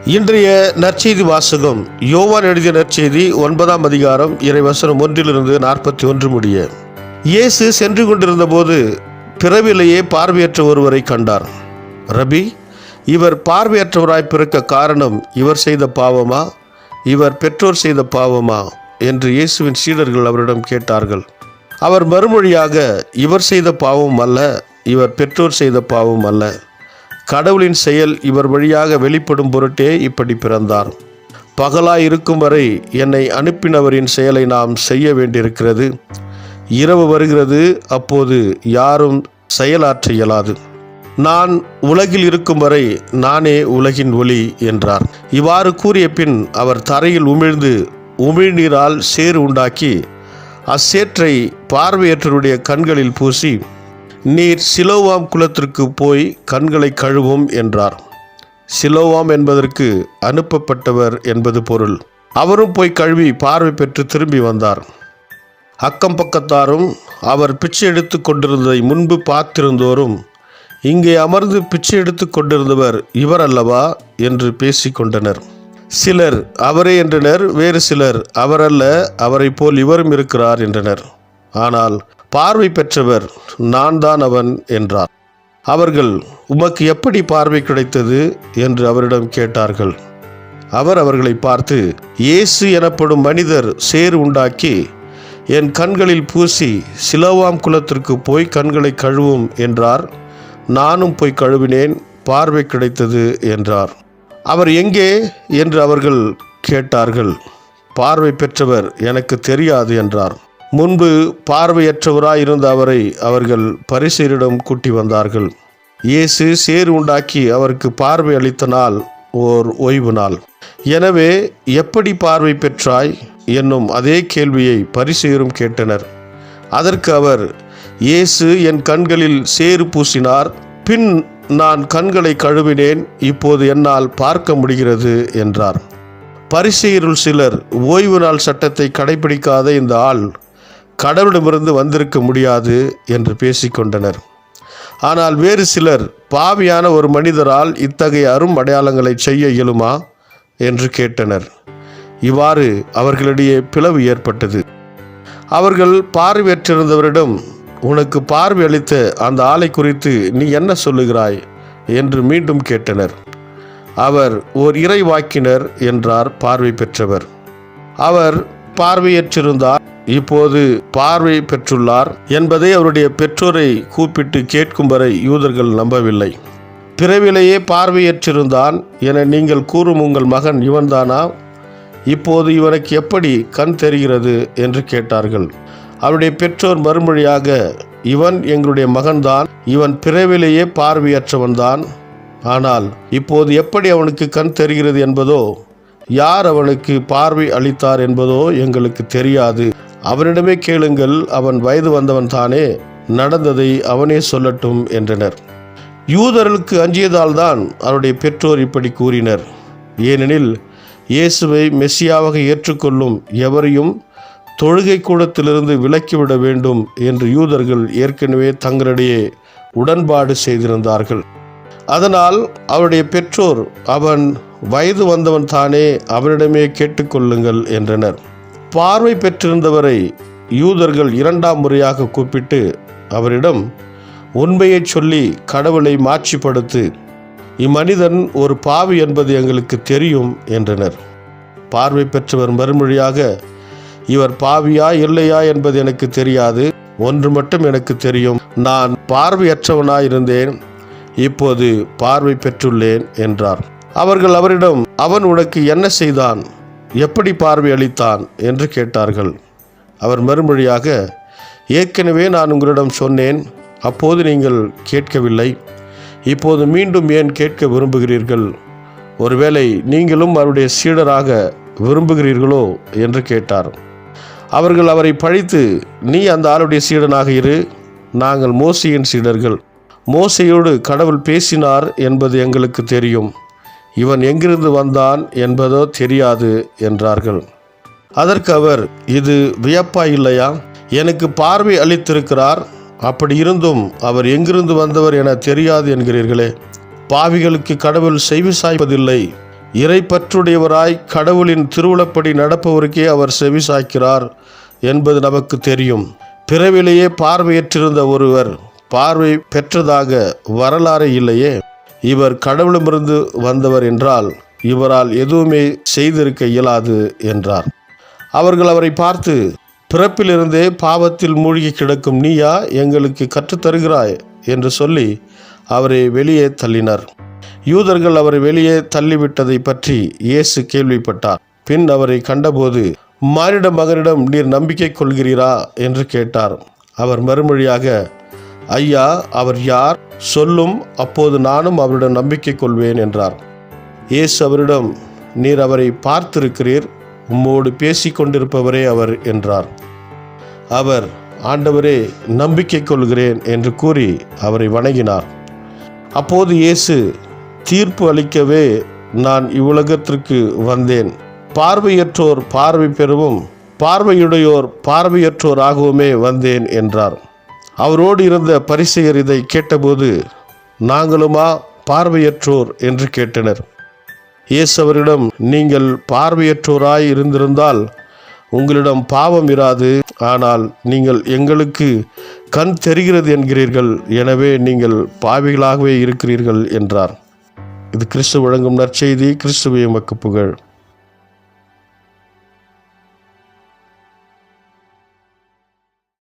இன்றைய நற்செய்தி வாசகம் யோவான் எழுதிய நற்செய்தி 9ஆம் அதிகாரம் இறைவசனம் 1 41 முடிய. இயேசு சென்று கொண்டிருந்த போது பிறவிலேயே பார்வையற்ற ஒருவரை கண்டார். ரபி, இவர் பார்வையற்றவராய் பிறக்க காரணம் இவர் செய்த பாவமா, இவர் பெற்றோர் செய்த பாவமா என்று இயேசுவின் சீடர்கள் அவரிடம் கேட்டார்கள். அவர் மறுமொழியாக, இவர் செய்த பாவம் அல்ல, இவர் பெற்றோர் செய்த பாவம் அல்ல, கடவுளின் செயல் இவர் வழியாக வெளிப்படும் பொருட்டே இப்படி பிறந்தார். பகலாய் இருக்கும் வரை என்னை அனுப்பினவரின் செயலை நாம் செய்ய வேண்டியிருக்கிறது. இரவு வருகிறது, அப்போது யாரும் செயலாற்ற இயலாது. நான் உலகில் இருக்கும் வரை நானே உலகின் ஒளி என்றார். இவ்வாறு கூறிய பின் அவர் தரையில் உமிழ்ந்து உமிழ்நீரால் சேறு உண்டாக்கி அச்சேற்றை பார்வையற்றருடைய கண்களில் பூசி, நீர் சிலோவாம் குளத்திற்கு போய் கண்களை கழுவும் என்றார். சிலோவாம் என்பதற்கு அனுப்பப்பட்டவர் என்பது பொருள். அவரும் போய் கழுவி பார்வை பெற்று திரும்பி வந்தார். அக்கம் பக்கத்தாரும் அவர் பிச்சை எடுத்து கொண்டிருந்ததை முன்பு பார்த்திருந்தோரும், இங்கே அமர்ந்து பிச்சை எடுத்து கொண்டிருந்தவர் இவர் அல்லவா என்று பேசிக்கொண்டனர். சிலர் அவரே என்றனர், வேறு சிலர் அவரல்ல, அவரை போல் இவரும் இருக்கிறார் என்றனர். ஆனால் பார்வை பெற்றவர் நான் தான் அவன் என்றார். அவர்கள், உமக்கு எப்படி பார்வை கிடைத்தது என்று அவரிடம் கேட்டார்கள். அவர் அவர்களை பார்த்து, இயேசு எனப்படும் மனிதர் சேறு உண்டாக்கி என் கண்களில் பூசி சிலோவாம் குளத்திற்கு போய் கண்களை கழுவும் என்றார். நானும் போய் கழுவினேன், பார்வை கிடைத்தது என்றார். அவர் எங்கே என்று அவர்கள் கேட்டார்கள். பார்வை பெற்றவர் எனக்கு தெரியாது என்றார். முன்பு பார்வையற்றவராயிருந்த அவரை அவர்கள் பரிசேயரிடம் கூட்டி வந்தார்கள். இயேசு சேறு உண்டாக்கி அவருக்கு பார்வை அளித்த நாள் ஓர் ஓய்வு நாள். எனவே எப்படி பார்வை பெற்றாய் என்னும் அதே கேள்வியை பரிசேயரும் கேட்டனர். அதற்கு அவர், இயேசு என் கண்களில் சேறு பூசினார், பின் நான் கண்களை கழுவினேன், இப்போது என்னால் பார்க்க முடிகிறது என்றார். பரிசேயருள் சிலர், ஓய்வு நாள் சட்டத்தை கடைபிடிக்காத இந்த ஆள் கடவுளிடமிருந்து வந்திருக்க முடியாது என்று பேசிக்கொண்டனர். ஆனால் வேறு சிலர், பாவியான ஒரு மனிதரால் இத்தகைய அரும் அடையாளங்களை செய்ய இயலுமா என்று கேட்டனர். இவ்வாறு அவர்களிடையே பிளவு ஏற்பட்டது. அவர்கள் பார்வையற்றிருந்தவரிடம், உனக்கு பார்வை அளித்த அந்த ஆளை குறித்து நீ என்ன சொல்லுகிறாய் என்று மீண்டும் கேட்டனர். அவர் ஓர் இறைவாக்கினர் என்றார் பார்வை பெற்றவர். அவர் பார்வையற்றிருந்தார், இப்போது பார்வை பெற்றுள்ளார் என்பதை அவருடைய பெற்றோரை கூப்பிட்டு கேட்கும் வரை யூதர்கள் நம்பவில்லை. பிறவிலேயே பார்வையற்றிருந்தான் என நீங்கள் கூறும் உங்கள் மகன் இவன்தானா? இப்போது இவனுக்கு எப்படி கண் தெரிகிறது என்று கேட்டார்கள். அவருடைய பெற்றோர் மறுமொழியாக, இவன் எங்களுடைய மகன்தான், இவன் பிறவிலேயே பார்வையற்றவன்தான். ஆனால் இப்போது எப்படி அவனுக்கு கண் தெரிகிறது என்பதோ, யார் அவனுக்கு பார்வை அளித்தார் என்பதோ எங்களுக்கு தெரியாது. அவனிடமே கேளுங்கள், அவன் வயது வந்தவன் தானே, நடந்ததை அவனே சொல்லட்டும் என்றனர். யூதர்களுக்கு அஞ்சியதால் தான் அவருடைய பெற்றோர் இப்படி கூறினர். ஏனெனில் இயேசுவை மெசியாவாக ஏற்றுக்கொள்ளும் எவரையும் தொழுகை கூடத்திலிருந்து விலக்கிவிட வேண்டும் என்று யூதர்கள் ஏற்கனவே தங்களிடையே உடன்பாடு செய்திருந்தார்கள். அதனால் அவருடைய பெற்றோர், அவன் வயது வந்தவன் தானே, அவனிடமே கேட்டுக்கொள்ளுங்கள் என்றனர். பார்வை பெற்றிருந்தவரை யூதர்கள் 2ஆம் முறையாக கூப்பிட்டு அவரிடம், உண்மையை சொல்லி கடவுளை மாட்சிப்படுத்து, இம்மனிதன் ஒரு பாவி என்பது எங்களுக்கு தெரியும் என்றனர். பார்வை பெற்றவர் மறுமொழியாக, இவர் பாவியா இல்லையா என்பது எனக்கு தெரியாது, ஒன்று மட்டும் எனக்கு தெரியும், நான் பார்வையற்றவனாயிருந்தேன், இப்போது பார்வை பெற்றுள்ளேன் என்றார். அவர்கள் அவரிடம், அவன் உனக்கு என்ன செய்தான், எப்படி பார்வை அளித்தான் என்று கேட்டார்கள். அவர் மறுமொழியாக, ஏற்கனவே நான் உங்களிடம் சொன்னேன், அப்போது நீங்கள் கேட்கவில்லை, இப்போது மீண்டும் ஏன் கேட்க விரும்புகிறீர்கள்? ஒருவேளை நீங்களும் அவருடைய சீடராக விரும்புகிறீர்களோ என்று கேட்டார். அவர்கள் அவரை பழித்து, நீ அந்த ஆளுடைய சீடனாக இரு, நாங்கள் மோசேயின் சீடர்கள், மோசேயோடு கடவுள் பேசினார் என்பது எங்களுக்கு தெரியும், இவன் எங்கிருந்து வந்தான் என்பதோ தெரியாது என்றார்கள். அதற்கு அவர், இது வியப்பா இல்லையா? எனக்கு பார்வை அளித்திருக்கிறார், அப்படி இருந்தும் அவர் எங்கிருந்து வந்தவர் என தெரியாது என்கிறீர்களே. பாவிகளுக்கு கடவுள் செவி சாய்ப்பதில்லை, இறைப்பற்றுடையவராய் கடவுளின் திருவுளப்படி நடப்பவருக்கே அவர் செவி சாய்க்கிறார் என்பது நமக்கு தெரியும். பிறவிலேயே பார்வையற்றிருந்த ஒருவர் பார்வை பெற்றதாக வரலாறு இல்லையே. இவர் கடவுளிடமிருந்து வந்தவர் என்றால் இவரால் எதுவுமே செய்திருக்க இயலாது என்றார். அவர்கள் அவரை பார்த்து, பிறப்பிலிருந்தே பாவத்தில் மூழ்கி கிடக்கும் நீயா எங்களுக்கு கற்றுத்தருகிறாய் என்று சொல்லி அவரை வெளியே தள்ளினர். யூதர்கள் அவரை வெளியே தள்ளிவிட்டதை பற்றி இயேசு கேள்விப்பட்டார். பின் அவரை கண்டபோது, மானிட மகனிடம் நீர் நம்பிக்கை கொள்கிறீரா என்று கேட்டார். அவர் மறுமொழியாக, ஐயா, அவர் யார் சொல்லும், அப்போது நானும் அவரிடம் நம்பிக்கை கொள்வேன் என்றார். இயேசு அவரிடம், நீர் அவரை பார்த்திருக்கிறீர், உம்மோடு பேசிக்கொண்டிருப்பவரே அவர் என்றார். அவர், ஆண்டவரே, நம்பிக்கை கொள்கிறேன் என்று கூறி அவரை வணங்கினார். அப்போது இயேசு, தீர்ப்பு அளிக்கவே நான் இவ்வுலகத்திற்கு வந்தேன். பார்வையற்றோர் பார்வை பெறவும் பார்வையுடையோர் பார்வையற்றோராகவுமே வந்தேன் என்றார். அவரோடு இருந்த பரிசேயர் இதை கேட்டபோது, நாங்களுமா பார்வையற்றோர் என்று கேட்டனர். இயேசு அவரிடம், நீங்கள் பார்வையற்றோராய் இருந்திருந்தால் உங்களிடம் பாவம் இராது. ஆனால் நீங்கள் எங்களுக்கு கண் தெரிகிறது என்கிறீர்கள், எனவே நீங்கள் பாவிகளாகவே இருக்கிறீர்கள் என்றார். இது கிறிஸ்து வழங்கும் நற்செய்தி. கிறிஸ்துவே உமக்கு புகழ்.